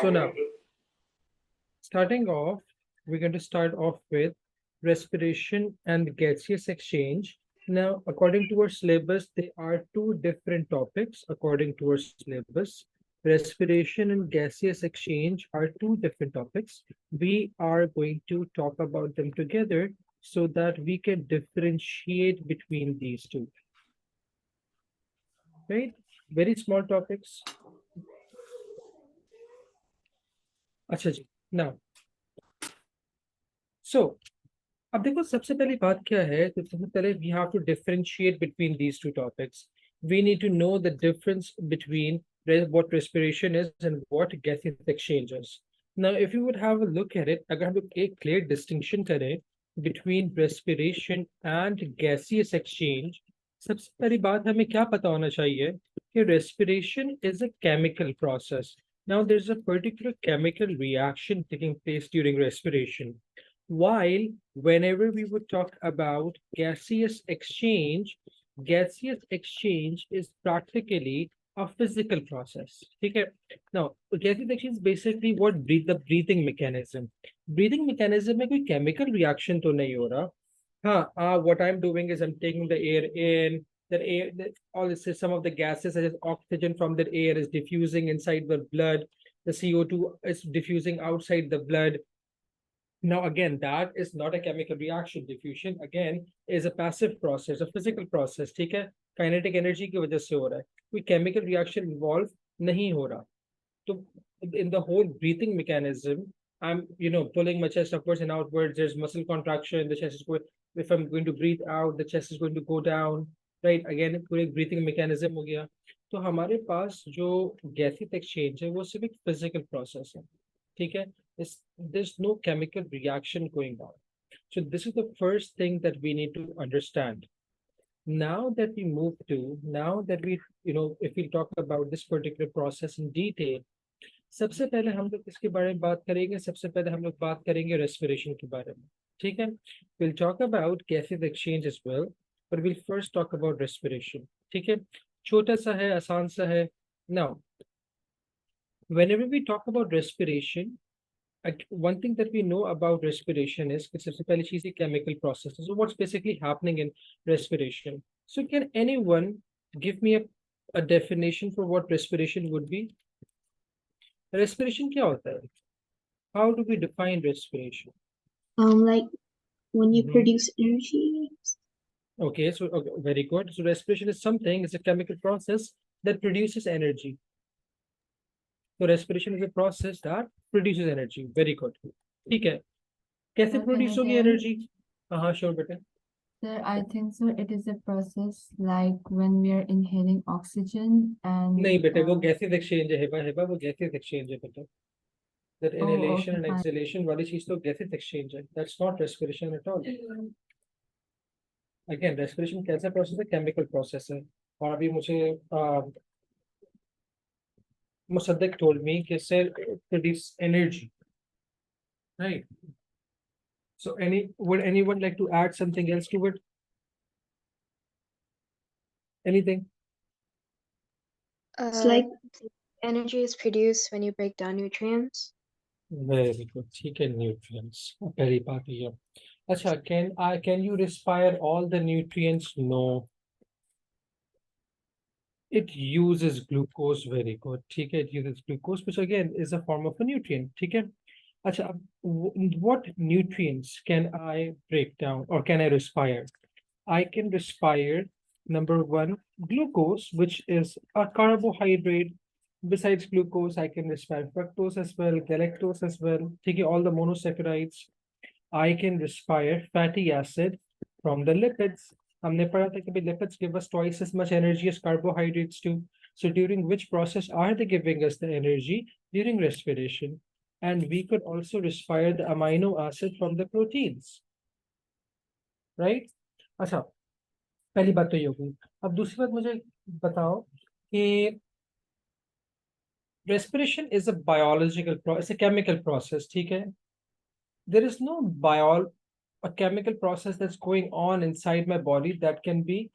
So now, starting off, we're going to start off with respiration and gaseous exchange. Now, according to our syllabus, there are two different topics according to our syllabus. Respiration and gaseous exchange are two different topics. We are going to talk about them together so that we can differentiate between these two. Right? Very small topics. अच्छा जी. Now, so अब देखो सबसे पहली बात क्या है तो सबसे पहले we have to differentiate between these two topics. We need to know the difference between what respiration is and what gaseous exchange is. Now, if you would have a look at it, अगर हम लोग एक clear distinction करें between respiration and gaseous exchange, सबसे पहली बात हमें क्या पता होना चाहिए कि respiration is a chemical process. Now, there's a particular chemical reaction taking place during respiration. While whenever we would talk about gaseous exchange is practically a physical process. Okay. Now, gaseous exchange is basically what the breathing mechanism. Breathing mechanism में कोई chemical reaction तो नहीं हो रहा. हाँ, what I'm doing is I'm taking the air in. That air, all this is some of the gases such as oxygen from that air is diffusing inside the blood. The CO2 is diffusing outside the blood. Now, again, that is not a chemical reaction. Diffusion, again, is a passive process, a physical process. ठीक है? Kinetic energy की वजह से हो रहा है. कोई chemical reaction involve नहीं हो रहा. So, in the whole breathing mechanism, I'm, pulling my chest upwards and outwards. There's muscle contraction. The chest is going. If I'm going to breathe out, the chest is going to go down. Right? Again, पूरे breathing mechanism हो गया. तो हमारे पास जो gaseous exchange है, वो सिर्फ एक physical process है. ठीक है? There's no chemical reaction going on. So this is the first thing that we need to understand. Now that we if we talk about this particular process in detail, सबसे पहले हम लोग इसके बारे में बात करेंगे. सबसे पहले हम लोग बात करेंगे respiration के बारे में. ठीक है? We'll talk about gaseous exchange as well, but we'll first talk about respiration. ठीक है? छोटा सा है, आसान सा है. Now, whenever we talk about respiration, one thing that we know about respiration is it's a chemical process. So what's basically happening in respiration? So can anyone give me a definition for what respiration would be? Respiration क्या होता है? How do we define respiration? Like when you produce energy. Okay, so very good. So respiration is it's a chemical process that produces energy. So respiration is a process that produces energy. Very good. ठीक है. कैसे produce होगी energy? हाँ, sure, बेटा. Sir, I think so. It is a process like when we are inhaling oxygen and. नहीं बेटे, वो gaseous exchange है. हेबा वो gaseous exchange है बेटा. That inhalation and exhalation वाली चीज तो gaseous exchange है. That's not respiration at all. Again, respiration कैसा process है? Chemical process है. और अभी मुझे Musaddiq told me कि sir produce energy, right? So would anyone like to add something else to it? Anything? It's like energy is produced when you break down nutrients. Very good. ठीक है, nutrients. पहली बात ये. अच्छा, can you respire all the nutrients? No. It uses glucose. Very good. ठीक है, it uses glucose, which again is a form of a nutrient. ठीक है. अच्छा, what nutrients can I break down or can I respire? I can respire, number one, glucose, which is a carbohydrate. Besides glucose, I can respire fructose as well, galactose as well, taking all the monosaccharides. I can respire fatty acid from the lipids. हमने पढ़ा था कि lipids give us twice as much energy as carbohydrates do. So during which process are they giving us the energy? During respiration. And we could also respire the amino acid from the proteins. Right? अच्छा, पहली बात तो ये होगी. अब दूसरी बात मुझे बताओ कि respiration is a biological process, a chemical process. ठीक है? There is no a chemical process that's going on inside my body that can be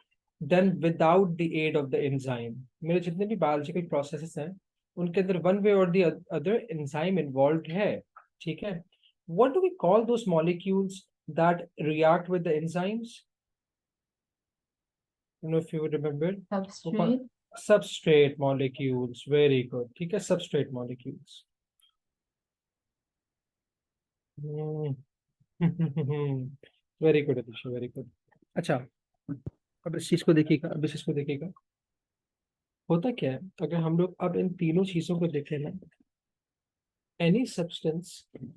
done without the aid of the enzyme. मेरे जितने भी biological processes हैं, उनके अंदर one way और the other enzyme involve है, ठीक है. What do we call those molecules that react with the enzymes? You know, if you would remember. Substrate. Substrate molecules. Very good. ठीक है, substrate molecules. Very good, Atisha. Very good. अच्छा, अब इस चीज को देखिएगा, अब इस चीज को देखिएगा. होता क्या है, अगर हम लोग अब इन तीनों चीजों को देखें ना, any substance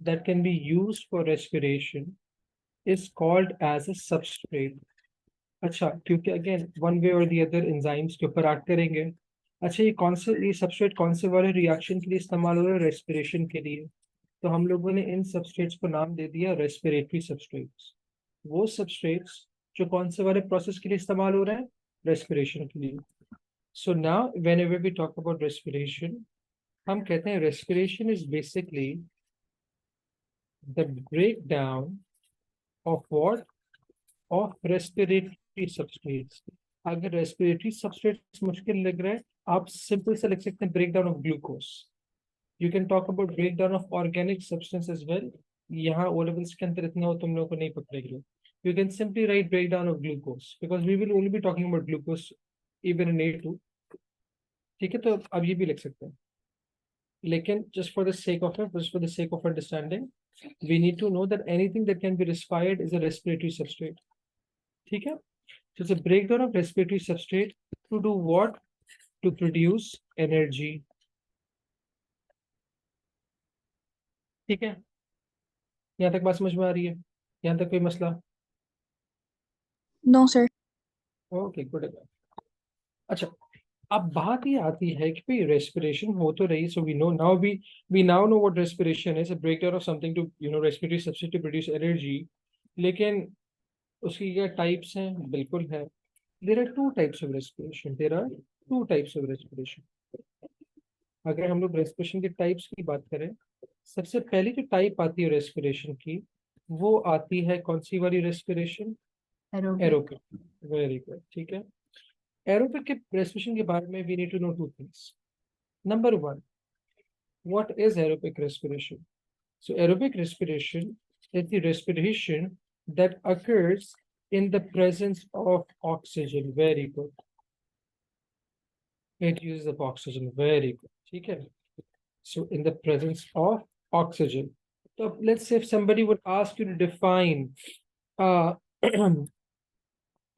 that can be used for respiration is called as a substrate. अच्छा, क्योंकि अगेन वन वे और दी अदर एंजाइम्स के ऊपर एक्ट करेंगे. अच्छा, ये सबस्ट्रेट कौन से वाले रिएक्शन के लिए इस्तेमाल हो रहा है? रेस्पिरेशन के लिए. तो हम लोगों ने इन सबस्ट्रेट्स को नाम दे दिया रेस्पिरेटरी सबस्ट्रेट्स. वो सबस्ट्रेट्स जो कौन से वाले प्रोसेस के लिए इस्तेमाल हो रहे हैं? रेस्पिरेशन के लिए. So now whenever we talk about respiration, हम कहते हैं respiration is basically the break down of what? Of respiratory substrates. अगर रेस्पिरेटरी सबस्ट्रेट्स मुश्किल लग रहा है, आप सिंपल से लिख सकते हैं break down of glucose. You can talk about break down of organic substance as well. यहाँ ओ लेवल्स के अंदर इतना हो तुम लोगों को नहीं पकड़ेगी. You can simply write break down of glucose because we will only be talking about glucose even in A2. ठीक है, तो अब ये भी लिख सकते हैं. लेकिन just for the sake of it, just for the sake of understanding, we need to know that anything that can be respired is a respiratory substrate. ठीक है? So it's a breakdown of respiratory substrate to do what? To produce energy. ठीक है? यहाँ तक बात समझ में आ रही है? यहाँ तक कोई मसला? No, sir. Okay, good. अच्छा, अब बात ये आती है कि भाई रेस्पिरेशन हो तो रही, so we now know what respiration is, a breakdown of something to respiratory substrate to produce energy. लेकिन उसकी क्या टाइप्स हैं? बिल्कुल है. There are two types of respiration. अगर हम लोग रेस्पिरेशन के टाइप्स की बात करें, सबसे पहली जो टाइप आती है रेस्पिरेशन की, वो आती है कौन सी वाली respiration? Aerobic. Aerobic. Very good. ठीक है, एरोबिक के रेस्पिरेशन के बारे में we need to know two things. Number one, what is aerobic respiration? So aerobic respiration is the respiration that occurs in the presence of oxygen. Very good. It uses of oxygen. Very good. ठीक है. So in the presence of oxygen. So let's say if somebody would ask you to define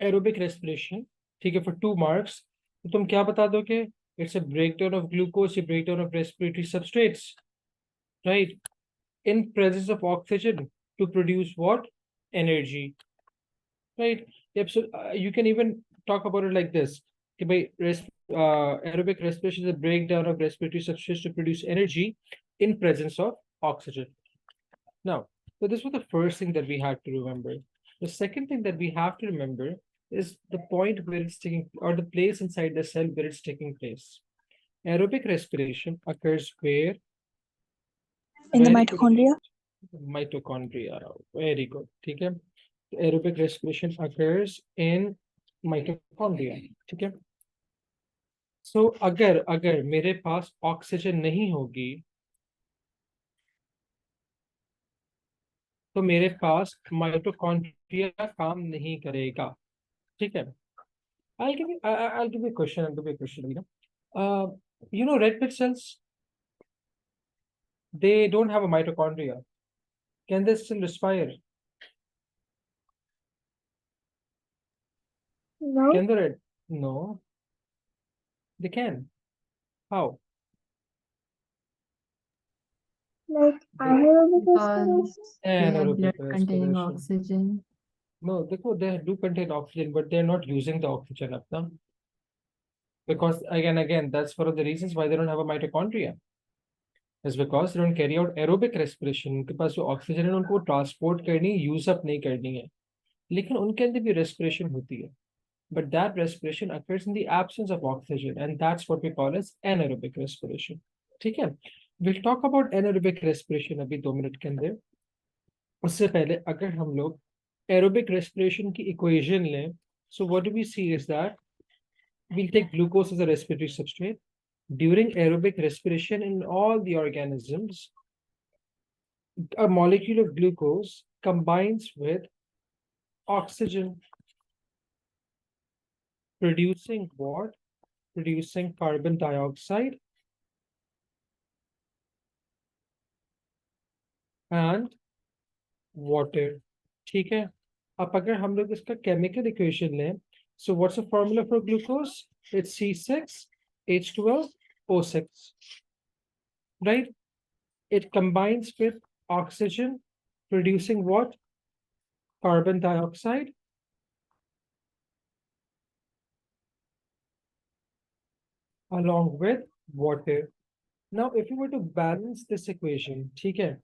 aerobic respiration, ठीक है, for 2 marks, तो तुम क्या बता दोगे? It's a breakdown of glucose, a breakdown of respiratory substrates, right? In presence of oxygen to produce what? Energy, right? Yep. So you can even talk about it like this. Okay, aerobic respiration is a breakdown of respiratory substrates to produce energy in presence of oxygen. Now, so this was the first thing that we had to remember. The second thing that we have to remember is the point where it's taking, or the place inside the cell where it's taking place. Aerobic respiration occurs where? In the mitochondria. Mitochondria. Very good. ठीक है, aerobic respiration occurs in mitochondria. ठीक है. So अगर मेरे पास oxygen नहीं होगी, तो मेरे पास माइटोकॉन्ड्रिया काम नहीं करेगा. ठीक है. I'll give you a question. Red blood cells, they don't have a mitochondria. Can they still respire? No. Can they? No. They can. How? Like anaerobic Because they have Anaerobic blood containing respiration. oxygen. No, they do contain oxygen, but they're not using the oxygen up now. Because again, that's one of the reasons why they don't have a mitochondria. Is because they don't carry out aerobic respiration. उनके पास जो oxygen है उनको transport करनी, use up नहीं करनी है. लेकिन उनके अंदर भी रेस्पिरेशन होती है. But that respiration occurs in the absence of oxygen, and that's what we call as anaerobic respiration. ठीक है. We'll talk about anaerobic respiration अभी 2 मिनट के अंदर. उससे पहले अगर हम लोग aerobic respiration की equation लें, so what do we see is that we'll take glucose as a respiratory substrate. During aerobic respiration in all the organisms, a molecule of glucose combines with oxygen, producing what? Producing carbon dioxide and water. ठीक है, अब अगर हम लोग इसका chemical equation लें, so what's the formula for glucose? It's C6H12O6, right? It combines with oxygen, producing what? Carbon dioxide along with water. Now, if you were to balance this equation, ठीक है,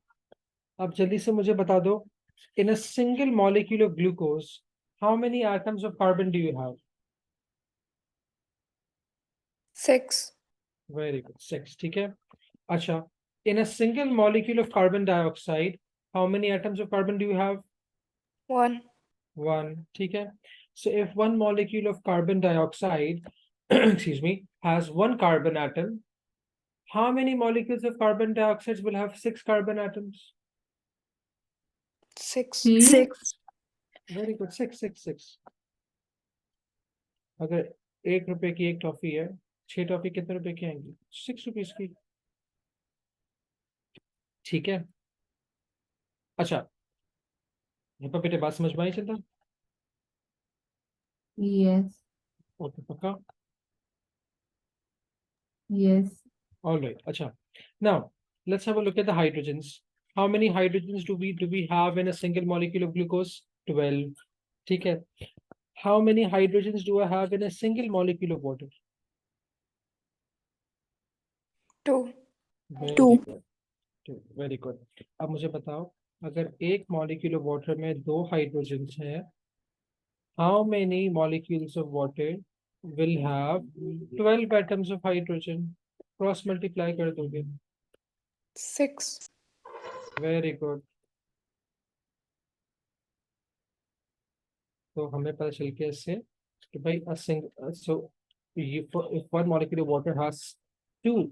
अब जल्दी से मुझे बता दो, in a single molecule of glucose, how many atoms of carbon do you have? 6. Very good, 6. ठीक है, अच्छा, in a single molecule of carbon dioxide, how many atoms of carbon do you have? 1. 1. ठीक है, so if one molecule of carbon dioxide excuse me, has one carbon atom, how many molecules of carbon dioxide will have 6 carbon atoms? 6. 6. Very good, 6. अगर 1 रुपए की एक toffee है, 6 toffee कितने रुपए की आएंगी? 6 रुपीज की। ठीक है, अच्छा, यहाँ पर बेटे बात समझ में आई चलता? Yes. ओके, पक्का? Yes. All right, अच्छा, now let's have a look at the hydrogens. How many hydrogens do we have in a single molecule of glucose? 12. ठीक है, how many hydrogens do I have in a single molecule of water? 2. Very 2. good. Very good. अब मुझे बताओ, अगर एक molecule of water में 2 hydrogens हैं, how many molecules of water will have 12 atoms of hydrogen? Cross multiply कर दोगे। 6. Very good. तो हमें पता चल गया इससे कि भाई सो if one molecule of water has 2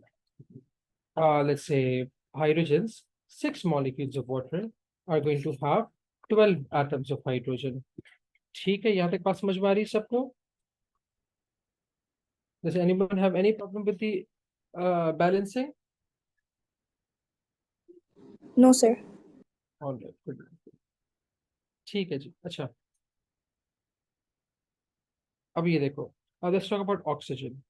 let's say hydrogens, 6 molecules of water are going to have 12 atoms of hydrogen. ठीक है, यहाँ तक बात समझ में आ रही है सबको? Does anyone have any problem with the balancing? No, sir. All right, good. ठीक है जी, अच्छा, अब ये देखो, अब let's talk about oxygen.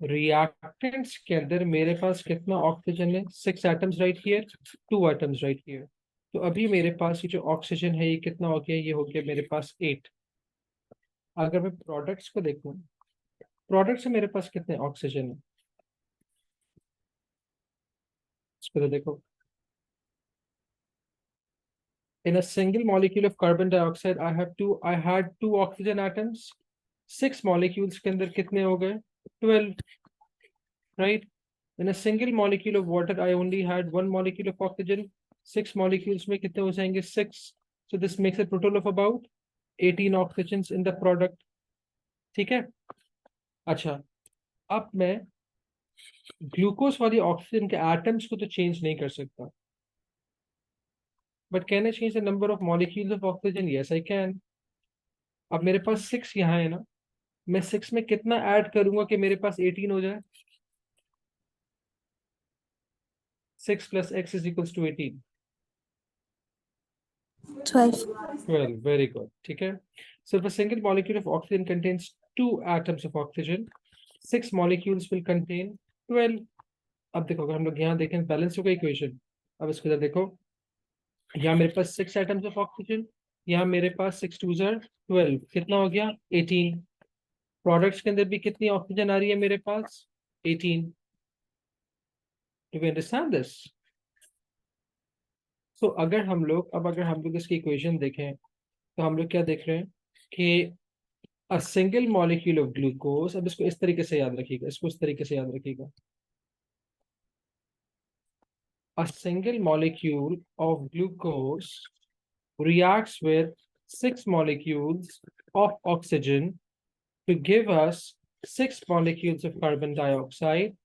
Reactants के अंदर मेरे पास कितना ऑक्सीजन है? 6 atoms right here, 2 atoms right here. तो अभी मेरे पास ये जो ऑक्सीजन है, ये कितना हो गया? ये हो गया मेरे पास 8। अगर मैं प्रोडक्ट्स को देखूं, प्रोडक्ट्स में मेरे पास कितने ऑक्सीजन है? इसको तो देखो, in a single molecule of carbon dioxide I had 2 oxygen atoms. 6 molecules के अंदर कितने हो गए? 12, right? In a single molecule of water I only had 1 molecule of oxygen. 6 molecules में कितने हो जाएंगे? 6. So this makes a total of about 18 oxygens in the product. ठीक है, अच्छा, अब मैं ग्लूकोज वाली ऑक्सीजन के एटम्स को तो चेंज नहीं कर सकता, but can I change the number of molecules of oxygen? Yes I can. अब मेरे पास 6 यहाँ है ना, मैं 6 में कितना ऐड करूंगा कि मेरे पास 18 हो जाए? 6 + x = 18। 12. 12, very good, ठीक है। So if a single molecule of oxygen contains 2 atoms of oxygen, 6 molecules will contain 12। अब देखो, अगर हम लोग यहाँ देखें, बैलेंस होगा इक्वेशन। अब इसको इधर देखो, यहाँ मेरे पास 6 एटम्स ऑफ ऑक्सीजन, यहाँ मेरे पास 6 2 12, कितना हो गया? 18। प्रोडक्ट्स के अंदर भी कितनी ऑक्सीजन आ रही है मेरे पास? 18। Do we understand this? So अगर हम लोग इसकी इक्वेशन देखें, तो हम लोग क्या देख रहे हैं कि अ सिंगल मॉलिक्यूल ऑफ ग्लूकोज, अब इसको इस तरीके से याद रखिएगा, इसको इस तरीके से याद रखिएगा, अ single molecule of glucose reacts with 6 molecules of oxygen to give us 6 molecules of carbon dioxide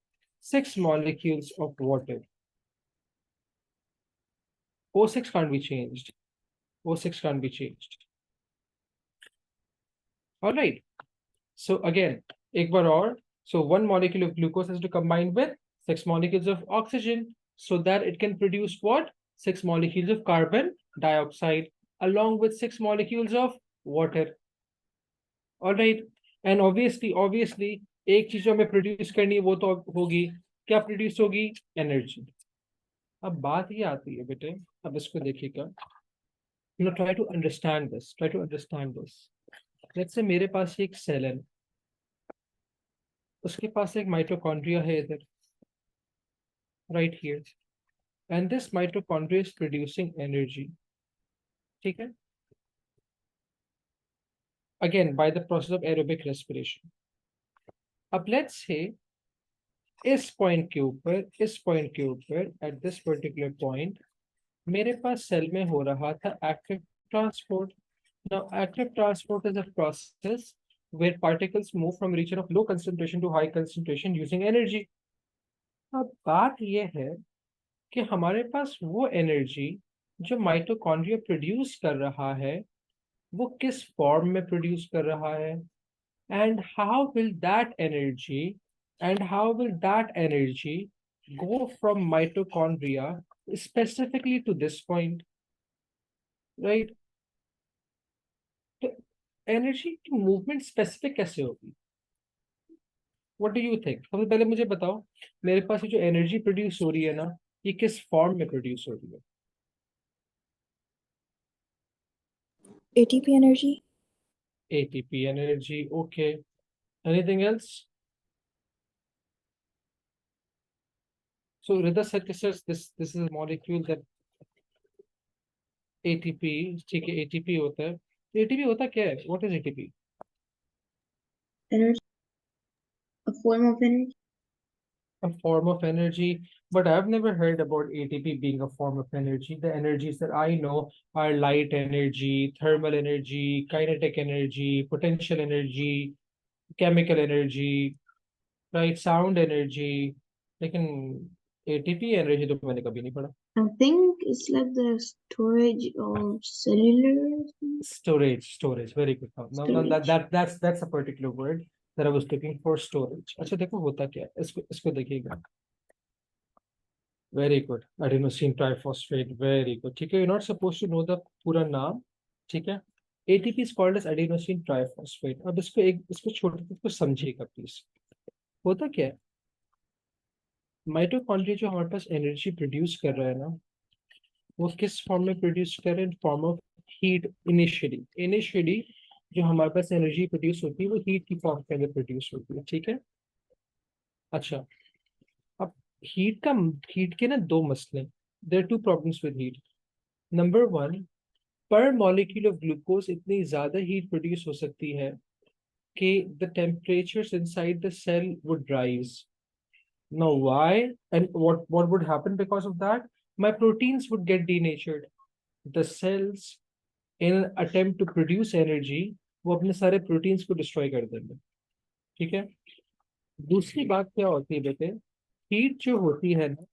6 molecules of water. O6 can't be changed. O6 can't be changed. All right. So again, एक बार और. So 1 molecule of glucose has to combine with 6 molecules of oxygen so that it can produce what? 6 molecules of carbon dioxide along with 6 molecules of water. All right. And obviously, एक चीज जो हमें produce करनी है वो तो होगी. क्या प्रोड्यूस होगी? एनर्जी. अब बात ये आती है बेटे, अब इसको देखिएगा. try to understand this. Try to understand this. Let's say मेरे पास एक सेल है, उसके पास एक माइटोकॉन्ड्रिया है इधर, right here, and this mitochondria is producing energy. ठीक है? Again, by the process of aerobic respiration. अब let's say इस पॉइंट के ऊपर at this particular point मेरे पास सेल में हो रहा था active transport. Now active transport is a process where particles move from region of low concentration to high concentration using energy. अब बात ये है कि हमारे पास वो एनर्जी जो माइटोकॉन्ड्रिया प्रोड्यूस कर रहा है वो किस फॉर्म में प्रोड्यूस कर रहा है, and how will that energy go from mitochondria specifically to this point, right? तो एनर्जी की मूवमेंट स्पेसिफिक कैसे होगी? What do you think? सबसे पहले मुझे बताओ, मेरे पास ये जो एनर्जी प्रोड्यूस हो रही है ना, ये किस फॉर्म में प्रोड्यूस हो रही है? ATP energy. ATP energy. Okay. Anything else? So Rida said this is a molecule that ATP, ठीक है, ATP होता है. ATP होता क्या है? What is ATP? Energy. A form of energy. A form of energy, but I've never heard about ATP being a form of energy. The energies that I know are light energy, thermal energy, kinetic energy, potential energy, chemical energy, right? Sound energy. लेकिन ATP energy तो मैंने कभी नहीं पढ़ा. I think it's like the storage of cellular. Storage. Very good. No, Storage. that's a particular word that I was looking for. Storage. अच्छा देखो होता क्या है, इसको देखिएगा. Very good. Adenosine triphosphate. Very good. ठीक है. You're not supposed to know the पूरा नाम. ठीक है. ATP is called as adenosine triphosphate. अब इसको छोटे इसको समझिएगा प्लीज. होता क्या है? माइटोकॉन्ड्रिया जो हमारे पास एनर्जी प्रोड्यूस कर रहा है ना, वो किस फॉर्म में प्रोड्यूस कर रहे हैं? Form of heat. इनिशियली जो हमारे पास एनर्जी प्रोड्यूस होती है वो हीट की फॉर्म के अंदर प्रोड्यूस होती है. ठीक है. अच्छा, अब हीट के ना दो मसले. There are two problems with heat. Number 1, per molecule of glucose इतनी ज्यादा हीट प्रोड्यूस हो सकती है कि the temperatures inside the cell would rise. Now why and what would happen because of that? My proteins would get denatured. The cells in an attempt to produce energy वो अपने सारे proteins को destroy कर देंगे. ठीक है. दूसरी बात क्या होती है बेटे, हीट जो होती है ना,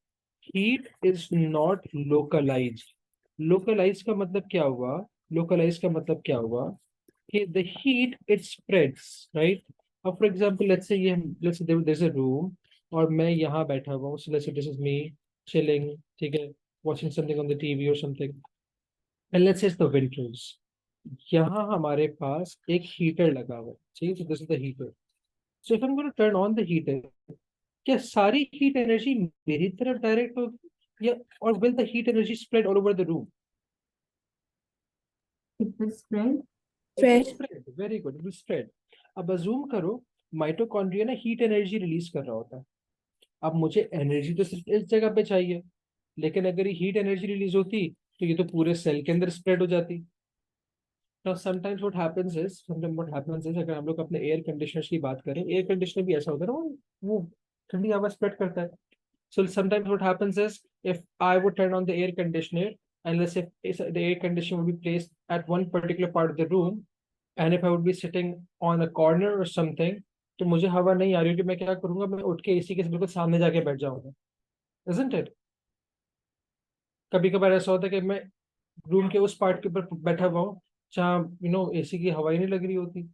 heat is not localised. Localise का मतलब क्या हुआ? कि the heat it spreads, right? अब for example let's say there's a room और मैं यहाँ बैठा हुआ हूँ. So let's say this is me chilling, ठीक है, watching something on the TV or something, and let's say it's the winters. यहाँ हमारे पास एक हीटर लगा हुआ है. ठीक है. So this is the heater. So if I'm going to turn on the heater, क्या सारी हीट एनर्जी मेरी तरफ डायरेक्ट होगी या और will the heat energy spread all over the room? It will spread. Spread. Very good. It will spread. अब assume करो mitochondria ना हीट एनर्जी रिलीज कर रहा होता है. अब मुझे एनर्जी तो सिर्फ इस जगह पे चाहिए, लेकिन अगर ये हीट एनर्जी रिलीज होती तो ये तो पूरे सेल के अंदर स्प्रेड हो जाती. Now sometimes what happens is अगर हम लोग अपने एयर कंडीशनर्स की बात करें, एयर कंडीशनर भी ऐसा होता है ना, वो ठंडी हवा स्प्रेड करता है. So sometimes what happens is if I would turn on the air conditioner and let's say the air conditioner would be placed at one particular part of the room, and if I would be sitting on a corner or something, तो मुझे हवा नहीं आ रही होगी, मैं क्या करूंगा, मैं उठ के एसी के बिल्कुल सामने जाके बैठ जाऊंगा, इजंट इट? कभी कभार ऐसा होता है कि मैं रूम के उस पार्ट के ऊपर बैठा हुआ हूँ जहाँ एसी की हवा ही नहीं लग रही होती।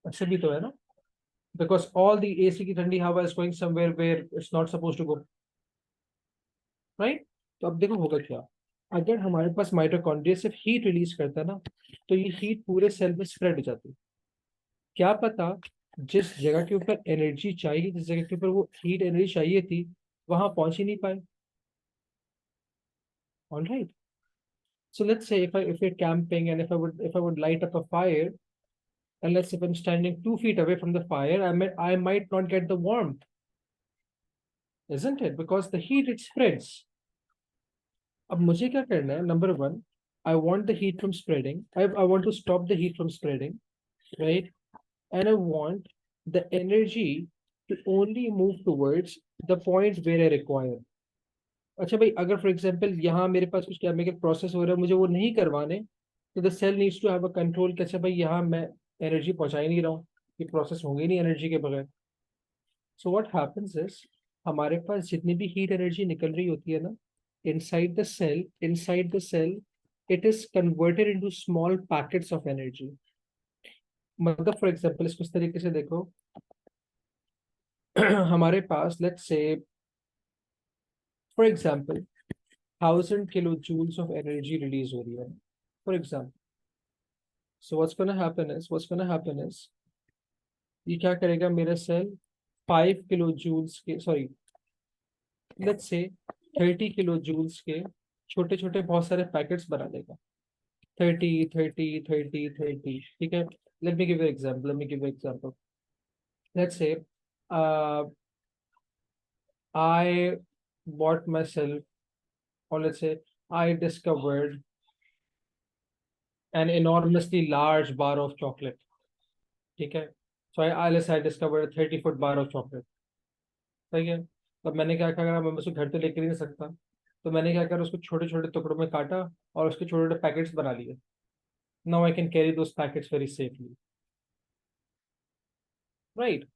ऐसे भी तो है ना, बिकॉज ऑल द एसी की ठंडी हवा is going somewhere where it's not suppose to go, right? तो अब देखो होगा क्या, अगर हमारे पास माइटोकॉन्ड्रिया सिर्फ हीट रिलीज करता है ना, तो ये हीट पूरे सेल में स्प्रेड हो जाती है। क्या पता जिस जगह के ऊपर एनर्जी चाहिए, जिस जगह के ऊपर वो हीट एनर्जी चाहिए थी, वहां पहुंच ही नहीं पाए। All right, so let's say if we're camping and if I would light up a fire, and let's say if I'm standing 2 feet away from the fire, I might not get the warmth, isn't it? Because the heat it spreads. अब मुझे क्या करना है, number one, I want the heat from spreading, I want to stop the heat from spreading, right? And I want the energy to only move towards the point where I require. अच्छा भाई, अगर for example यहाँ मेरे पास कुछ chemical process हो रहा है, मुझे वो नहीं करवाने, तो the cell needs to have a control कि अच्छा भाई यहाँ मैं एनर्जी पहुंचा ही नहीं रहा हूँ, ये प्रोसेस होंगे नहीं एनर्जी के बगैर। सो व्हाट हैपेंस इज, हमारे पास जितनी भी हीट एनर्जी निकल रही होती है ना, inside the cell it is converted into small packets of energy। मतलब फॉर एग्जांपल इसको इस तरीके से देखो, हमारे पास let's say for example 1000 kilojoules of energy release हो रही है for example. So what's gonna happen is ये क्या करेगा, मेरा सेल 5 kilojoules के, सॉरी लेट्स से 30 kilojoules के छोटे छोटे बहुत सारे पैकेट्स बना देगा, 30 30 30 30, ठीक है? Let me give you example. Let's say I bought myself, or let's say I discovered an enormously large bar of chocolate, ठीक है? So I discovered a 30 foot bar of chocolate, ठीक है? तब मैंने क्या करा, मैं उसको घर तो लेकर ही नहीं सकता, तो मैंने क्या करा, उसको छोटे छोटे टुकड़ों में काटा और उसके छोटे छोटे पैकेट्स बना लिए। Now I can carry those packets very safely, right?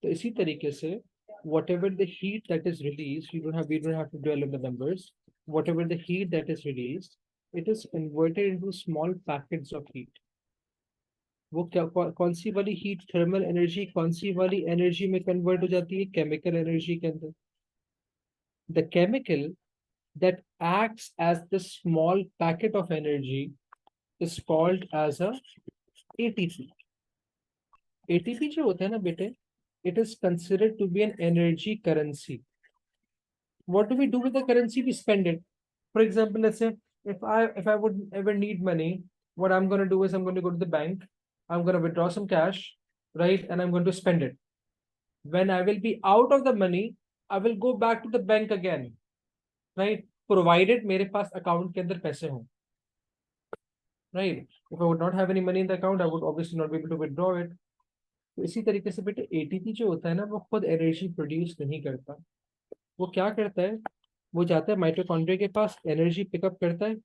तो इसी तरीके से whatever the heat that is released, we don't have to dwell on the numbers. Whatever the heat that is released, it is converted into small packets of heat. वो क्या कौन सी वाली heat, thermal energy कौन सी वाली energy में convert हो जाती है, केमिकल एनर्जी के अंदर। The chemical that acts as the small packet of energy is called as a ATP। ATP जो होता है ना बेटे, it is considered to be an energy currency। What do we do with the currency? We spend it. For example, let's say if I would ever need money, what I'm going to do is I'm going to go to the bank, I'm going to withdraw some cash, right? And I'm going to spend it. When I will be out of the money, I will go back to the bank again, right? Provided मेरे पास account के अंदर पैसे हों, right? If I would not have any money in the account, I would obviously not be able to withdraw it. तो इसी तरीके से बेटे एटीपी जो होता है ना, वो खुद एनर्जी प्रोड्यूस नहीं करता। वो क्या करता है, वो जाता है माइटोकॉन्ड्रिया के पास, एनर्जी पिकअप करता है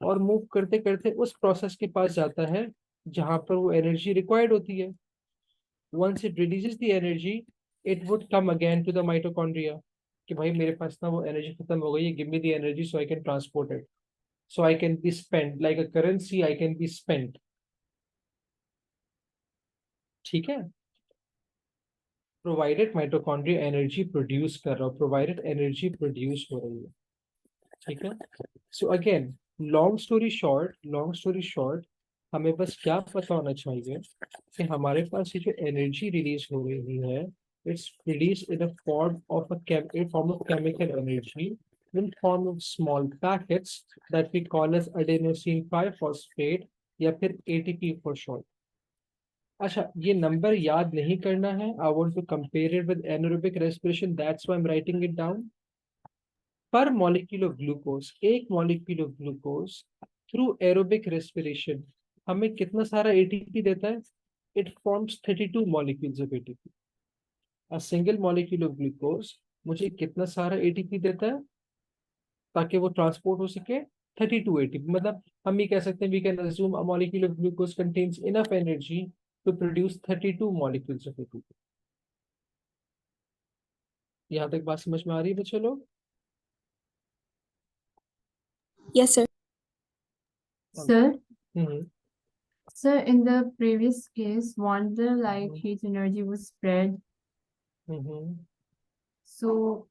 और मूव करते करते उस प्रोसेस के पास जाता है जहां पर वो एनर्जी रिक्वायर्ड होती है। Once it releases the energy, it would come again to the mitochondria कि भाई मेरे पास ना वो एनर्जी खत्म हो गई है, give me the energy so I can transport it, so I can be spent like a currency, I can be spent, ठीक है? प्रोवाइडेड माइटोकॉन्ड्रिया एनर्जी प्रोड्यूस कर रहा हो, प्रोवाइडेड एनर्जी प्रोड्यूस हो रही है, ठीक है? So again, long story short, हमें बस क्या पता होना चाहिए कि हमारे पास ये जो एनर्जी रिलीज हो रही है, it's release in a form of chemical energy in form of small packets that we call as adenosine triphosphate या फिर ATP for short। अच्छा, ये नंबर याद नहीं करना है, I want to compare it with anaerobic respiration, that's why I am writing it down. Per molecule of glucose, एक molecule of glucose through aerobic respiration हमें कितना सारा एटीपी देता है? It forms 32 molecules of ATP. A single molecule of glucose मुझे कितना सारा ATP देता है ताकि वो ट्रांसपोर्ट हो सके? 32 एटीपी। मतलब हम ये कह सकते हैं, we can assume a molecule of glucose contains enough energy to produce 32 molecules of ATP. यहाँ तक बात समझ में आ रही है बच्चे लोग? Yes, sir. Sir, hmm sir, in the previous case, won't the like heat energy was spread? Hmm So,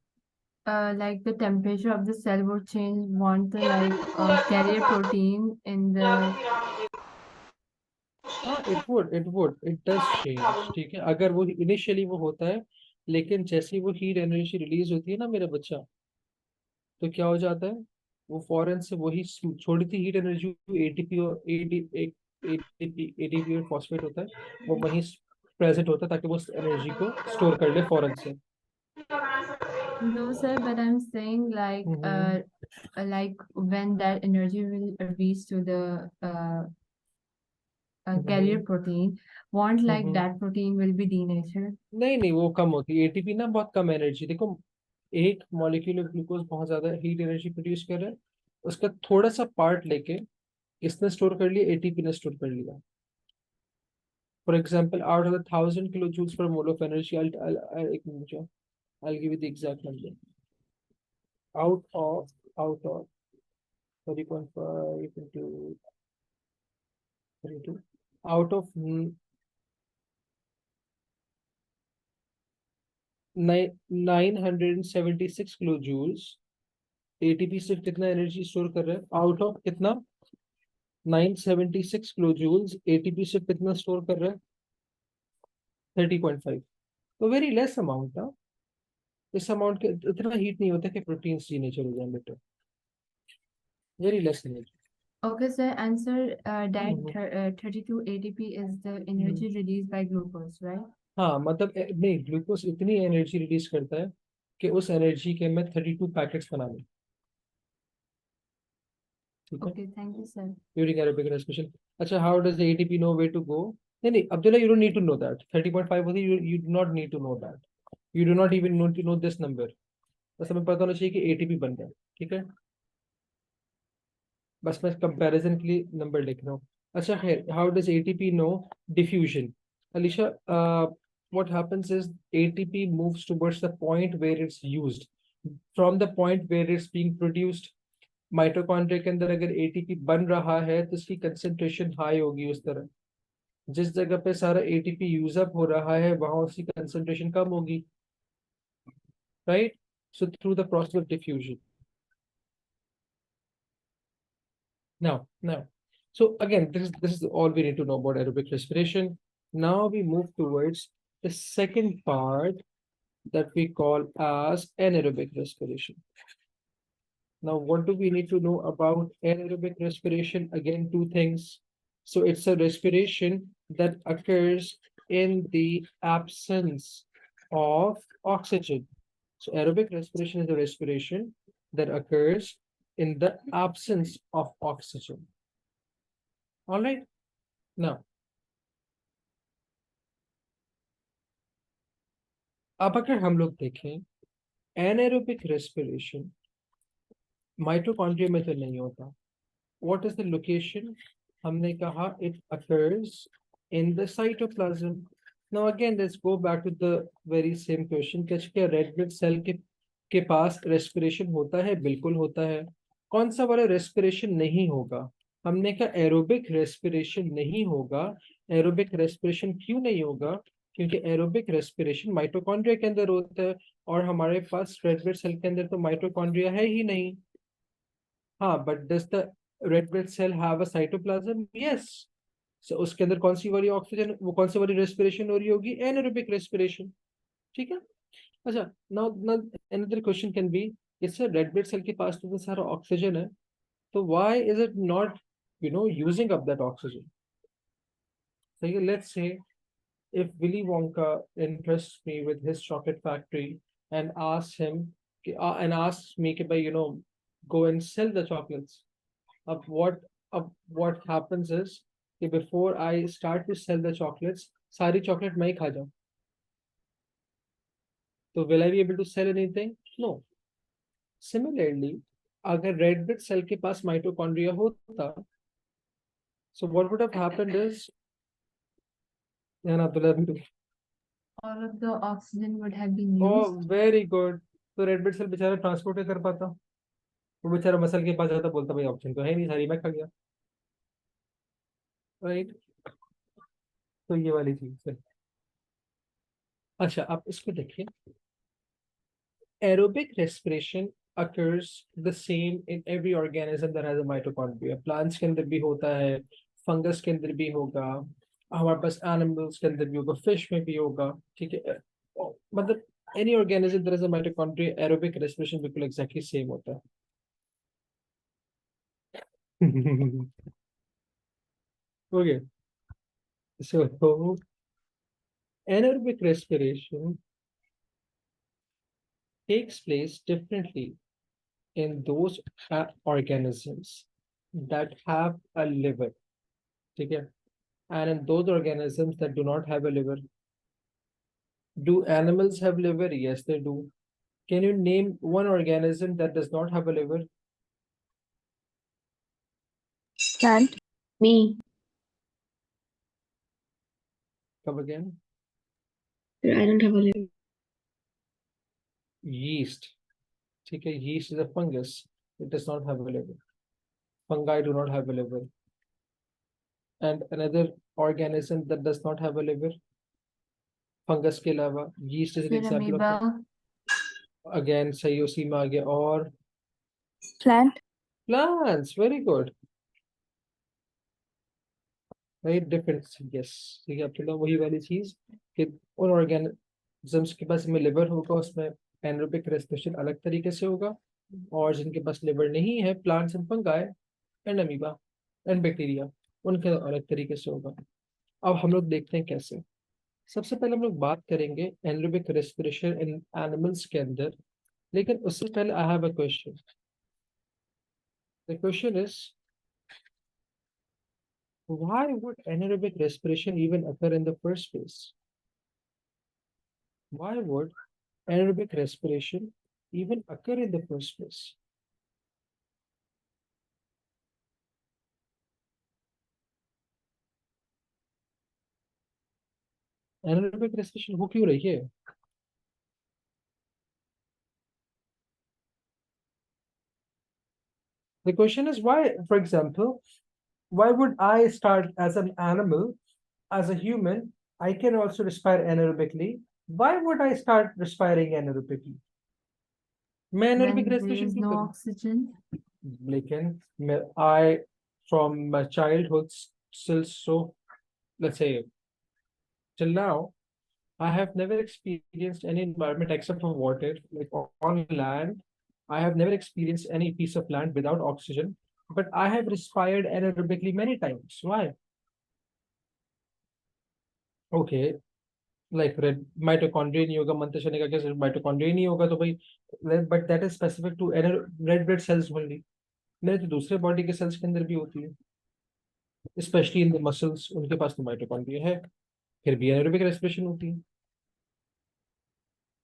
like the temperature of the cell would change, won't the like carrier protein in the हाँ, it does change. ठीक है, अगर वो initially वो होता है, लेकिन जैसे ही वो हीट एनर्जी रिलीज होती है ना मेरा बच्चा, तो क्या हो जाता है, वो फौरन से वही छोड़ी थी हीट एनर्जी, एटीपी और एटीपी और फॉस्फेट होता है, वो वहीं प्रेजेंट होता है ताकि वो एनर्जी को स्टोर कर ले फौरन से. No, sir, but I'm saying like when that energy will reach to the carrier protein, won't like that protein will be denatured? नहीं नहीं, वो कम होती है एटीपी ना, बहुत कम एनर्जी. देखो, एक मॉलिक्यूल ऑफ ग्लूकोज बहुत ज्यादा हीट एनर्जी प्रोड्यूस कर रहा है, उसका थोड़ा सा पार्ट लेके इसने स्टोर कर लिया, एटीपी ने स्टोर कर लिया. For example, out of 1,000 kilojoules per mole of energy, एक minute, I'll give you the exact number. Out of 30.5 into 32, out of 976 kilojoules, ATP सिर्फ कितना एनर्जी स्टोर कर रहा है? आउट ऑफ कितना? 976 kilojoules, एटीपी सिर्फ कितना स्टोर कर रहा है? 30.5. तो वेरी लेस अमाउंट ना. इस अमाउंट के इतना हीट नहीं होता कि प्रोटीन्स डीनेचर हो जाए बेटा. Very less energy. Okay, sir, answer that 32 ATP is the energy released by glucose, right? हाँ, मतलब नहीं, ग्लूकोज इतनी एनर्जी रिलीज करता है कि उस एनर्जी के मैं 32 पैकेट्स बना लूँ. ठीक है, Okay, thank you, sir. During aerobic respiration. अच्छा, how does the ATP know way to go? नहीं नहीं Abdullah, you don't need to know that. 30.5 होती है, you do not need to know that. You do not even need to know this number. बस हमें पता होना चाहिए कि एटीपी बन गया. ठीक है, बस मैं कंपैरिजन के लिए नंबर लिख रहा हूँ. अच्छा खैर, how does ATP know diffusion? Alisha, what happens is ATP moves towards the point where it's used. From the point where it's being produced, mitochondria के अंदर अगर एटीपी बन रहा है तो उसकी कंसेंट्रेशन हाई होगी. उस तरह जिस जगह पे सारा एटीपी यूज अप हो रहा है वहां उसकी कंसेंट्रेशन कम होगी. Right? So through the process of diffusion. Now, so again, this is all we need to know about aerobic respiration. Now we move towards the second part that we call as anaerobic respiration. Now, what do we need to know about anaerobic respiration? Again, two things. So it's a respiration that occurs in the absence of oxygen. So aerobic respiration is a respiration that occurs in the absence of oxygen. All right. Now, अब अगर हम लोग देखें anaerobic respiration mitochondria में तो नहीं होता. What is the location? हमने कहा it occurs in the cytoplasm. Now again, let's go back to the very same question. क्या रेड ब्लड सेल के पास रेस्पिरेशन होता है? बिल्कुल होता है. कौन सा वाला रेस्पिरेशन नहीं होगा? हमने कहा एरोबिक रेस्पिरेशन नहीं होगा. एरोबिक रेस्पिरेशन क्यों नहीं होगा? क्योंकि एरोबिक रेस्पिरेशन माइटोकॉन्ड्रिया के अंदर होता है और हमारे पास रेड ब्लड सेल के अंदर तो माइटोकॉन्ड्रिया है ही नहीं. हाँ, but does the red blood cell have a cytoplasm? Yes. So उसके अंदर कौन सी वाली ऑक्सीजन, वो कौन सी वाली रेस्पिरेशन हो रही होगी? Anaerobic respiration. ठीक है. अच्छा, now another question can be, it's red blood cell के पास तो सारा ऑक्सीजन है, तो why is it not using up that oxygen? सही है. Let's say if Willy Wonka interests me with his chocolate factory and asks me कि भाई go and sell the chocolates. What happens is कि before I start to sell the chocolates, सारी chocolate मैं ही खा जाऊँ, तो will I be able to sell anything? No. Similarly, अगर red blood cell के पास mitochondria होता, so what would have happened is Yeah, Abdullah, me too. All of the oxygen would have been Oh, used. very good. तो red blood cell बेचारा transport नहीं कर पाता, वो बेचारा मसल के पास जाता, बोलता भाई ऑप्शन तो है नहीं, सारी मैं खा गया, राइट। तो ये वाली चीज है। अच्छा, आप इसको देखिए, aerobic respiration occurs the same in every organism that has a mitochondria. Plants के अंदर भी होता है, फंगस के अंदर भी होगा, हमारे पास एनिमल्स के अंदर भी होगा, फिश में भी होगा, ठीक है। मतलब any organism that has a mitochondria, aerobic respiration बिल्कुल exactly same होता है। Okay, so anaerobic respiration takes place differently in those organisms that have a liver, ठीक है, and in those organisms that do not have a liver. Do animals have liver? Yes, they do. Can you name one organism that does not have a liver? Plant. Me. Come again. I don't have a liver. Yeast. Okay, yeast is a fungus. It does not have a liver. Fungi do not have a liver. And another organism that does not have a liver, fungus के अलावा, yeast is an फिर example of amoeba. again सही उसी में आ गया। और Plant. plants, very good, very different, yes। ठीक है, आपके लिए वही वाली चीज कि उन ऑर्गेनिजम्स के पास में लिवर होगा, उसमें एनारोबिक रेस्पिरेशन अलग तरीके से होगा, और जिनके पास लिवर नहीं है, plants and fungi and amoeba and bacteria, उनके अलग तरीके से होगा। अब हम लोग देखते हैं कैसे। सबसे पहले हम लोग बात करेंगे एनारोबिक रेस्पिरेशन इन एनिमल्स के अंदर, लेकिन उससे पहले I have a question. The question is, why would anaerobic respiration even occur in the first place? Why would anaerobic respiration even occur in the first place? Anaerobic respiration हो क्यों रही है? The question is why, for example, why would I start as an animal, as a human, I can also respire anaerobically. Why would I start respiring anaerobically? मैं anaerobic When there respiration is क्यों no करूं? oxygen. लेकिन I, from my childhood still, so let's say till now, I have never experienced any environment except for water, like on land. I have never experienced any piece of land without oxygen, but I have respired anaerobically many times. Why? Okay, like red mitochondria नहीं होगा, मंत्र शनि का कैसे mitochondria नहीं होगा तो भाई, but that is specific to red blood cells only. मेरे तो दूसरे बॉडी के सेल्स के अंदर भी होती है, स्पेशली इन द मसल्स, उनके पास तो माइटोकॉन्ड्रिया है, फिर भी एनारोबिक रेस्पिरेशन होती है।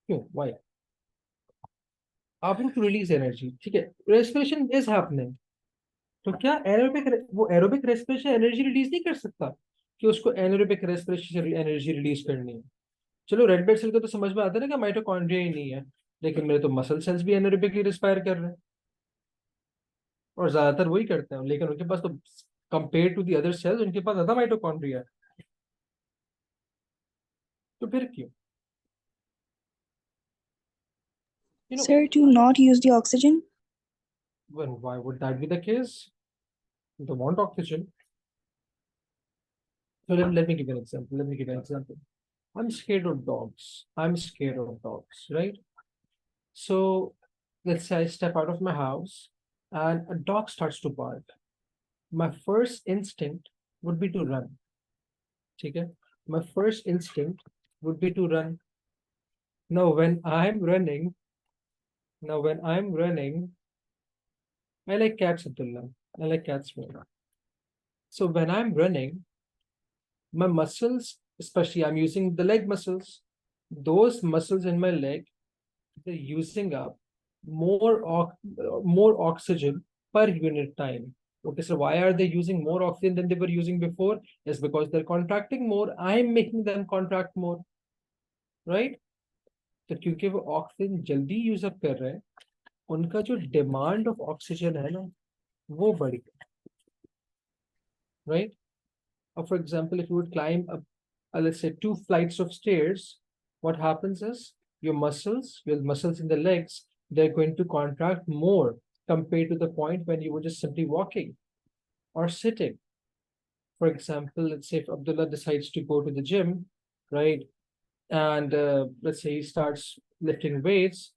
क्यों? व्हाई? आप टू रिलीज एनर्जी, ठीक है, रेस्पिरेशन इज हैपनिंग, तो क्या एरोबिक, वो एरोबिक रेस्पिरेशन एनर्जी रिलीज नहीं कर सकता कि उसको एनारोबिक रेस्पिरेशन से एनर्जी रिलीज करनी है? चलो रेड ब्लड सेल को तो समझ में आता है ना कि माइटोकॉन्ड्रिया ही नहीं है, लेकिन मेरे तो मसल सेल्स भी एनारोबिकली रिस्पायर कर रहे हैं, और ज्यादातर वही करते हैं, लेकिन उनके पास तो compare to the other cells उनके पास ज्यादा माइटोकॉन्ड्रिया है, तो फिर क्यों? You know, Sir, to not use the oxygen. well, why would that be the case? They want oxygen. So let me give you an example. Let me give you an example. I'm scared of dogs. I'm scared of dogs, right? So let's say I step out of my house and a dog starts to bark. My first instinct would be to run. Okay? My first instinct would be to run. Now when I'm running, I like cats, Abdullah. I like cats more. So when I'm running, my muscles, especially I'm using the leg muscles, those muscles in my leg, they're using up more more oxygen per unit time. Okay, so why are they using more oxygen than they were using before? Is because they're contracting more. I'm making them contract more, right? तो क्योंकि वो oxygen जल्दी use up कर रहे हैं, उनका जो demand of oxygen है ना, वो बढ़ गया, right? Or for example, if you would climb up, let's say 2 flights of stairs, what happens is your muscles in the legs, they're going to contract more compared to the point when you were just simply walking or sitting. For example, let's say if Abdullah decides to go to the gym, right? And let's say he starts lifting weights,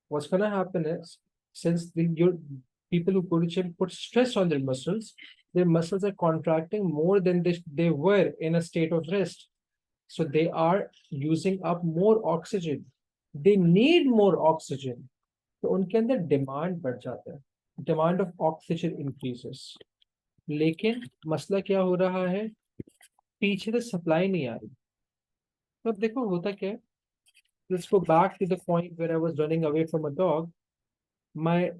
what's going to happen is, since your people who go to gym put stress on their muscles are contracting more than they were in a state of rest. So they are using up more oxygen. They need more oxygen. तो उनके अंदर demand बढ़ जाता है, demand of oxygen increases. लेकिन मसला क्या हो रहा है, पीछे से सप्लाई नहीं आ रही. तो अब देखो होता क्या है. Let's go back to the point where I was running away from a dog. My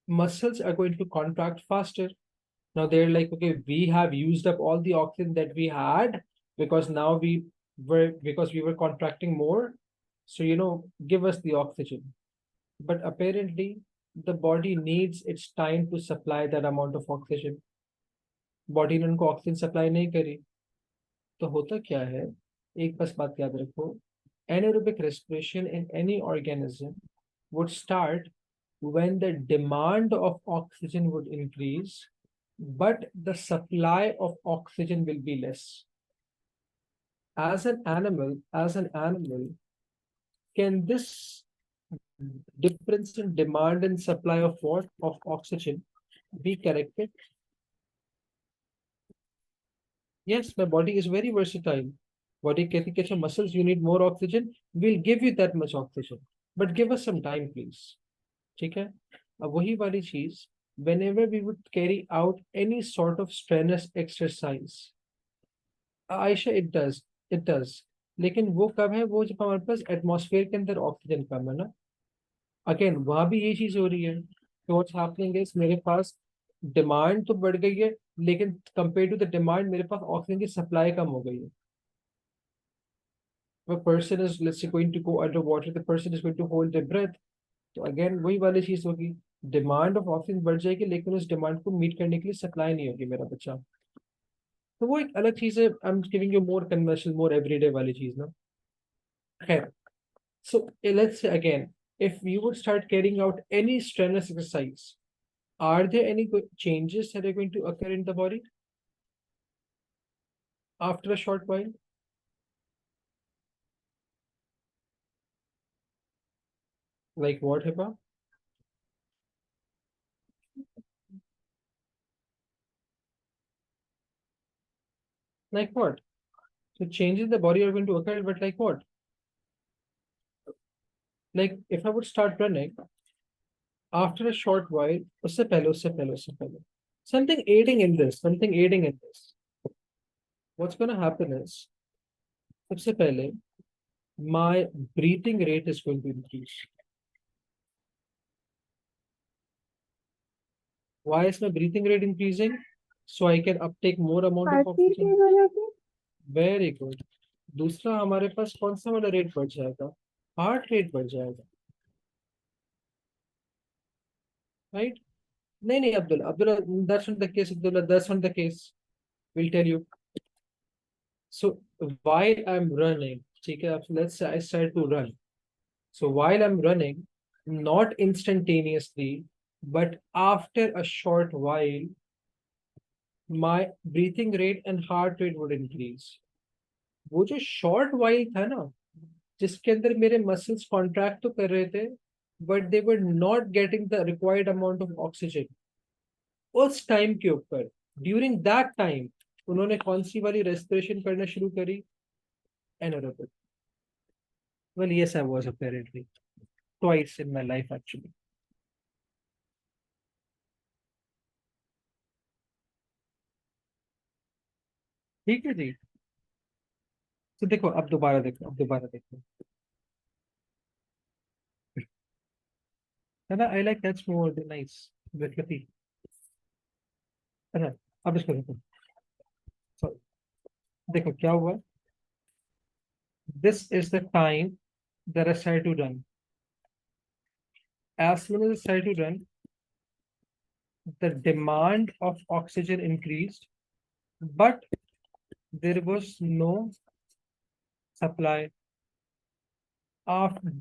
muscles are going to contract faster. Now they're like, okay, we have used up all the oxygen that we had because now we were contracting more. So, give us the oxygen. But apparently, the body needs its time to supply that amount of oxygen. Body ने उनको oxygen supply नहीं करी. तो होता क्या है, एक बस बात याद रखो, anaerobic respiration in any organism would start when the demand of oxygen would increase, but the supply of oxygen will be less. As an animal, can this difference in demand and supply of what? Of oxygen be corrected? Yes, my body is very versatile. Body कहती है, अच्छा muscles, you need more oxygen, we'll give you that much oxygen, but give us some time, please. ठीक है. अब वही वाली चीज, whenever we would carry out any sort of strenuous exercise, Ayesha, it does. लेकिन वो कब है, वो जब हमारे पास एटमॉस्फेयर के अंदर ऑक्सीजन कम है ना. अगेन वहां भी ये चीज हो रही है. तो व्हाट्स हैपनिंग इज, मेरे पास डिमांड तो बढ़ गई है, लेकिन कंपेयर टू द डिमांड मेरे पास ऑक्सीजन की सप्लाई कम हो गई है. A person is, let's say, going to go underwater, the person is going to hold their breath. तो अगेन वही वाली चीज होगी, डिमांड ऑफ ऑक्सीजन बढ़ जाएगी, लेकिन उस डिमांड को मीट करने के लिए सप्लाई नहीं होगी मेरा बच्चा. तो वो एक अलग चीज है. I am giving you more conventional, more everyday वाली चीज ना. खैर, so let's say again, if you would start carrying out any strenuous exercise, are there any changes that are going to occur in the body after a short while? Like what, Hiba? Like what? So changes in the body are going to occur, but like what? Like if I would start running, after a short while, उससे पहले, something aiding in this. What's going to happen is, सबसे पहले, my breathing rate is going to increase. Why is my breathing rate increasing? So I can uptake more amount of oxygen. Very good. दूसरा हमारे पास कौन सा वाला rate बढ़ जाएगा? Heart rate बढ़ जाएगा, राइट? नहीं Abdullah, that's not the case. Abdullah, that's not the case. We'll tell you. So while I'm running, ठीक है, let's say I start to run. So while I'm running, not instantaneously, but after a short while, my breathing rate and heart rate would increase. वो जो short while था ना, जिसके अंदर मेरे muscles contract तो कर रहे थे, but they were not getting the required amount of oxygen, उस टाइम के ऊपर, ड्यूरिंग दैट टाइम, उन्होंने कौन सी वाली रेस्पिरेशन करना शुरू करी? Anaerobic. Well yes, I was apparently twice in my life actually. ठीक है जी. तो देखो, अब दोबारा देखो. है ना? I like that's more nice. Vikriti. अच्छा, अब इसको देखो। So, देखो क्या हुआ। This is the time that I started to run. As soon as I started to run, the demand of oxygen increased, but there was no supply. After,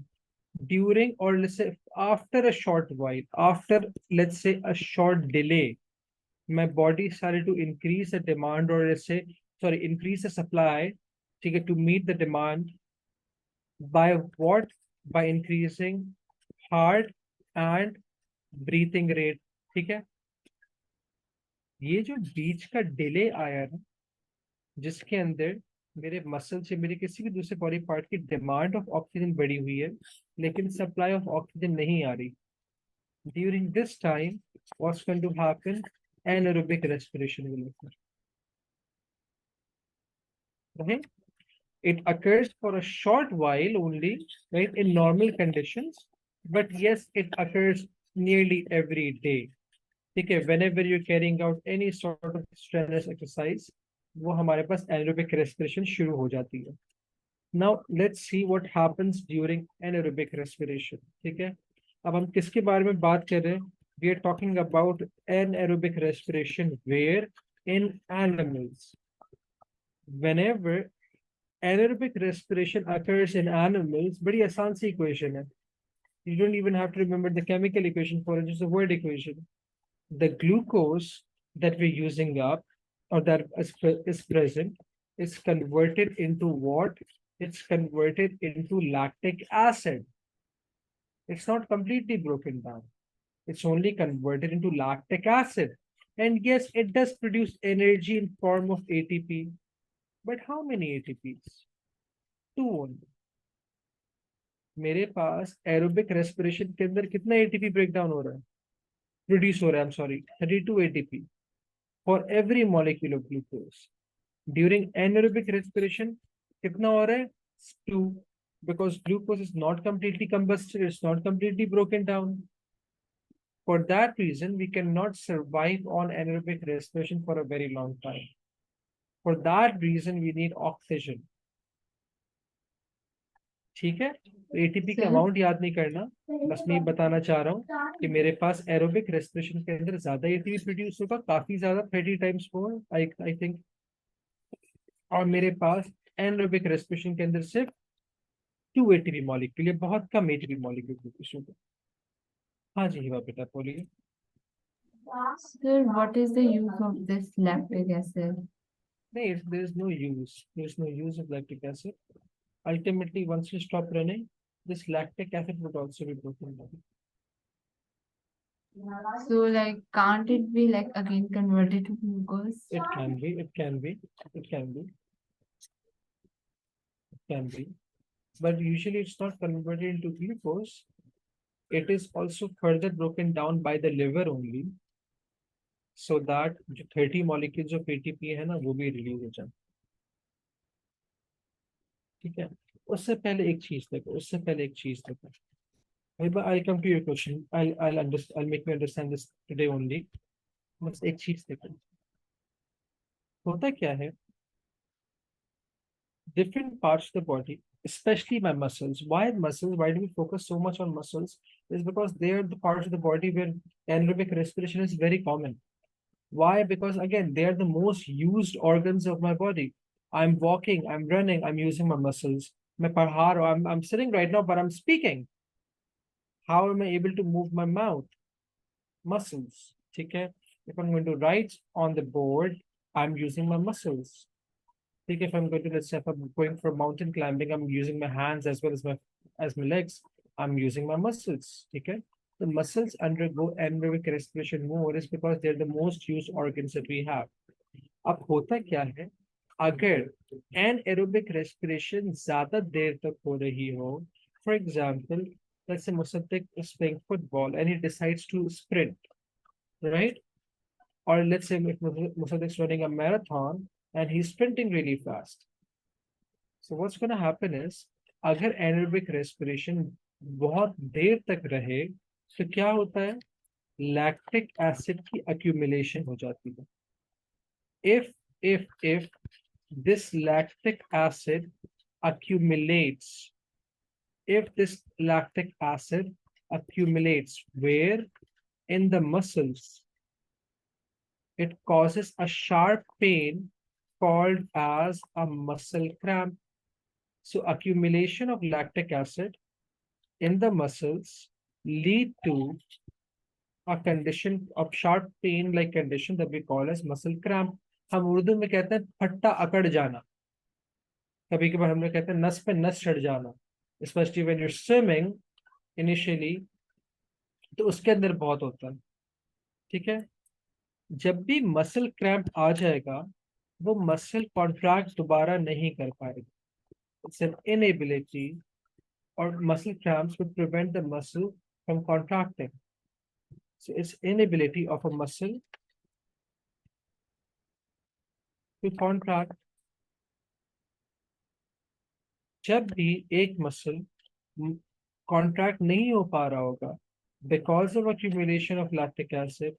during, or let's say after a short while, after let's say a short delay, my body started to increase the demand, or let's say, sorry, increase the supply, to meet the demand. By what? By increasing heart and breathing rate. ठीक है? ये जो बीच का delay आया ना, जिसके अंदर मेरे मसल से मेरे किसी भी दूसरे बॉडी पार्ट की डिमांड ऑफ ऑक्सीजन बढ़ी हुई है, लेकिन सप्लाई ऑफ ऑक्सीजन नहीं आ रही, during this time what's going to happen? anaerobic respiration will occur. Okay? It occurs for a short while only, right, in normal conditions, but yes, it occurs nearly every day. ठीक है? Whenever you're carrying out any sort of strenuous exercise, वो हमारे पास anaerobic respiration शुरू हो जाती है. Now let's see what happens during anaerobic respiration. ठीक है? अब हम किसके बारे में बात कर रहे हैं? We are talking about anaerobic respiration where in animals. Whenever anaerobic respiration occurs in animals, बड़ी आसान सी equation है. You don't even have to remember the chemical equation for it, just a word equation. The glucose that we're using up, or that is present, is converted into what? It's converted into lactic acid. It's not completely broken down. It's only converted into lactic acid. And yes, it does produce energy in form of ATP. But how many ATPs? Two only. मेरे पास aerobic respiration के अंदर कितना ATP break down हो रहा है, produce हो रहा है, I'm sorry, 32 ATP for every molecule of glucose. During anaerobic respiration, कितना हो रहा है? 2, because glucose is not completely combusted, it's not completely broken down. For that reason, we cannot survive on anaerobic respiration for a very long time. For that reason, we need oxygen. ठीक है? ATP का Sir? Amount याद नहीं करना, बस मैं ये बताना चाह रहा हूँ कि मेरे पास एरोबिक रेस्पिरेशन के अंदर ज्यादा एटीपी प्रोड्यूस होगा, काफी ज्यादा, 30 टाइम्स मोर आई थिंक. और मेरे पास एनरोबिक रेस्पिरेशन के अंदर सिर्फ 2 एटीपी मॉलिक्यूल, बहुत कम एटीपी मॉलिक्यूल प्रोड्यूस होगा. हाँ जी हिवा बेटा बोलिए. Sir, what is the use of this lactic acid? नहीं, there is no use. There is no use of lactic acid. Ultimately, once you stop running, this lactic acid would also be broken down. So, like, can't it be like again converted to glucose? It can be, it can be, it can be, it can be. But usually it's not converted into glucose. It is also further broken down by the liver only, so that जो 30 molecules of ATP है ना, वो भी release हो जाए. ठीक है? उससे पहले एक चीज देखो, उससे पहले एक चीज देखो. I'll come to your question. I'll make you understand this today only. बस एक चीज देखो. होता क्या है? Different parts of the body, especially my muscles. Why muscles? Why do we focus so much on muscles? Is because they are the parts of the body where anaerobic respiration is very common. Why? Because again, they are the most used organs of my body. I'm walking, I'm running, I'm using my muscles. I'm sitting right now, but I'm speaking. How am I able to move my mouth? Muscles. Okay? If I'm going to write on the board, I'm using my muscles. If I'm going to, let's say, if I'm going for mountain climbing, I'm using my hands as well as my legs. I'm using my muscles. Okay? The muscles undergo anaerobic respiration more is because they're the most used organs that we have. अब होता क्या है? अगर anaerobic respiration ज़्यादा देर तक हो रही हो, for example, let's say Musaddiq is playing football and he decides to sprint, right? Or let's say if Musaddiq is running a marathon and he's sprinting really fast. So what's going to happen is, अगर anaerobic respiration बहुत देर तक रहे, तो क्या होता है, lactic acid की accumulation हो जाती है. If this lactic acid accumulates, if this lactic acid accumulates where, in the muscles, it causes a sharp pain called as a muscle cramp. So accumulation of lactic acid in the muscles lead to a condition of sharp pain like condition that we call as muscle cramp. हम उर्दू में कहते हैं फट्टा अकड़ जाना. कभी कभार हम लोग कहते हैं नस पे नस चढ़ जाना, specially when you swimming initially, तो उसके अंदर बहुत होता है. ठीक है. जब भी मसल क्रैम्प आ जाएगा, वो मसल कॉन्ट्रैक्ट दोबारा नहीं कर पाएगा. इट्स एन इनएबिलिटी, और muscle cramps would prevent the muscle from contracting. So it's inability of a muscle to contract. जब भी एक मसल कॉन्ट्रैक्ट नहीं हो पा रहा होगा, because of accumulation of lactic acid,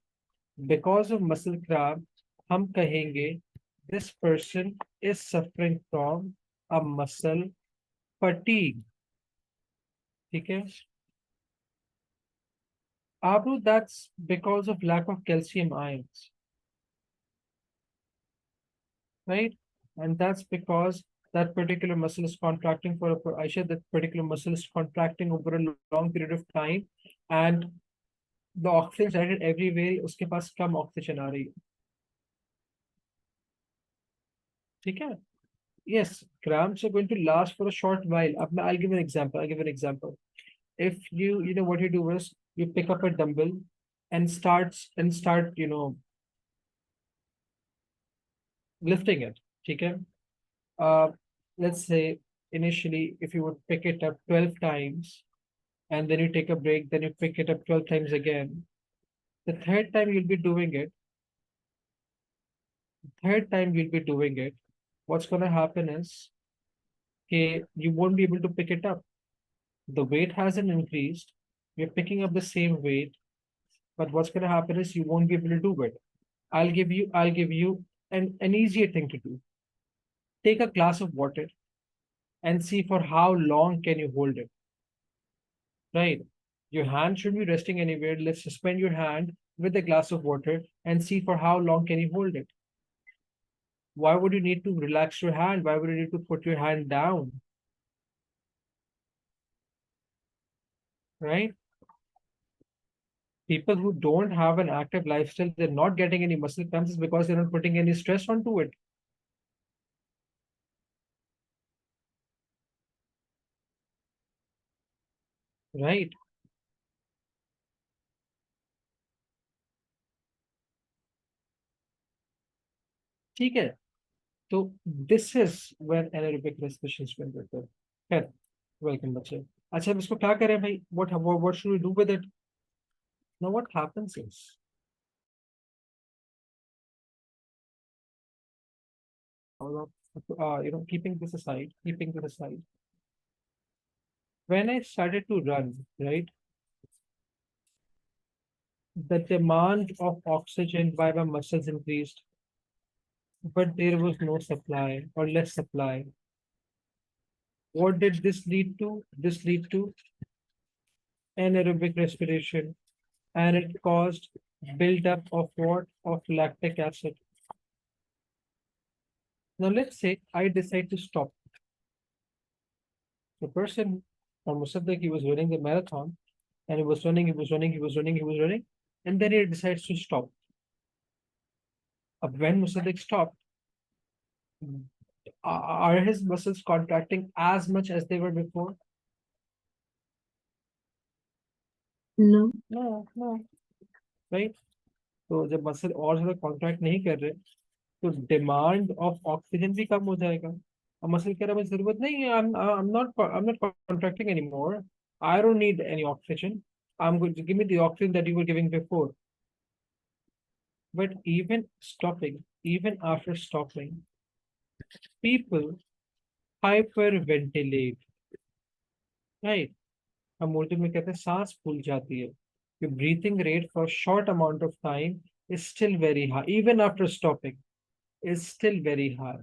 because of muscle cramp, हम कहेंगे this person is suffering from a muscle fatigue. ठीक है. Abu, that's because of lack of calcium ions, right? And that's because that particular muscle is contracting for Aisha, that particular muscle is contracting over a long period of time, and the oxygen is added everywhere, उसके पास कम oxygen आ रही है. ठीक है. Yes, cramps are going to last for a short while. I'll give an example. If you know what you do is you pick up a dumbbell and start lifting it. ठीक है. Let's say initially if you would pick it up 12 times and then you take a break, then you pick it up 12 times again. The third time you'll be doing it. What's going to happen is, okay, you won't be able to pick it up. The weight hasn't increased. You're picking up the same weight, but what's going to happen is you won't be able to do it. I'll give you an easier thing to do. Take a glass of water and see for how long can you hold it. Right? Your hand should be resting anywhere. Let's suspend your hand with a glass of water and see for how long can you hold it. Why would you need to relax your hand? Why would you need to put your hand down? Right? People who don't have an active lifestyle, they're not getting any muscle cramps because they're not putting any stress onto it. Right? ठीक है. तो this is when anaerobic respiration is going to occur. खैर, welcome बच्चे. अच्छा, अब इसको क्या करें भाई? What should we do with it? Now what happens is, keeping this aside, when I started to run, right, the demand of oxygen by my muscles increased, but there was no supply or less supply. What did this lead to? This lead to anaerobic respiration, and it caused buildup of what? Of lactic acid. Now let's say I decide to stop. The person, almost like he was running the marathon, and he was running, and then he decides to stop. When Musaddiq stopped, are his muscles contracting as much as they were before? No. No. Right? तो जब muscle और ज्यादा contract नहीं कर रहे, तो demand of oxygen भी कम हो जाएगा. अब मसल कह रहा है मुझे जरूरत नहीं है, I'm not contracting anymore. I don't need any oxygen. I'm going to give me the oxygen that you were giving before. But even after stopping, people hyperventilate. Right? हम उर्दू में कहते हैं सांस फूल जाती है. your breathing rate for a short amount of time is still very high. Even after stopping, is still very high.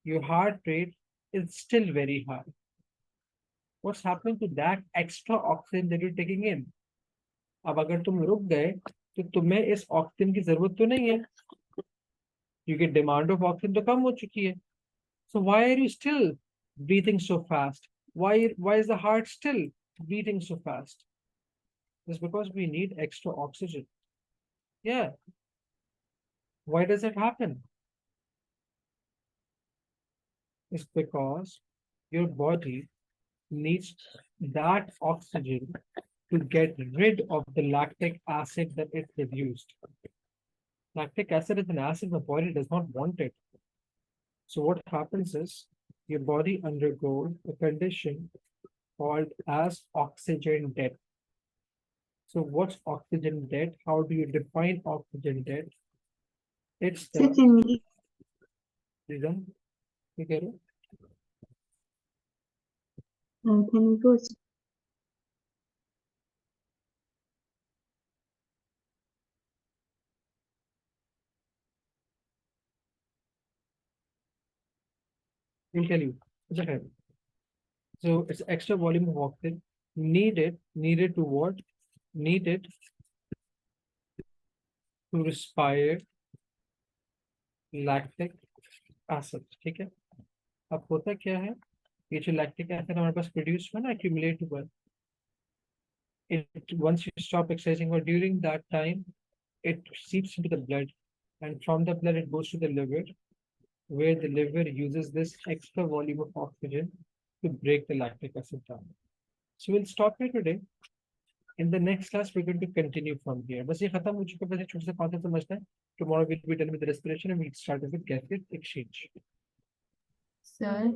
Your heart rate is still very high. What's happening to that extra oxygen that you're taking in? अब अगर तुम रुक गए तो तुम्हें इस oxygen की जरूरत तो नहीं है क्योंकि डिमांड ऑफ ऑक्सीजन तो कम हो चुकी है. So why are you still breathing so fast? Why is the heart still beating so fast? It's because we need extra oxygen. Yeah. Why does it happen? It's because your body needs that oxygen to get rid of the lactic acid that it produced. Lactic acid is an acid the body does not want it. So what happens is your body undergoes a condition called as oxygen debt. So what's oxygen debt? How do you define oxygen debt? It's the Secondly, reason. You get it? can you go? I'll tell you. It's okay. So it's extra volume of oxygen needed to what? Needed to respire lactic acid. ठीक है? अब होता क्या है? ये जो lactic acid हमारे पास produce हुआ ना accumulate हुआ. It once you stop exercising or during that time, it seeps into the blood, and from the blood it goes to the liver, where the liver uses this extra volume of oxygen to break the lactic acid down. So we'll stop here today. In the next class, we're going to continue from here. बस ये खत्म हो चुका है, बस ये छोटा सा concept समझना है. Tomorrow we'll be done with the respiration and we'll start with gaseous exchange. Sir,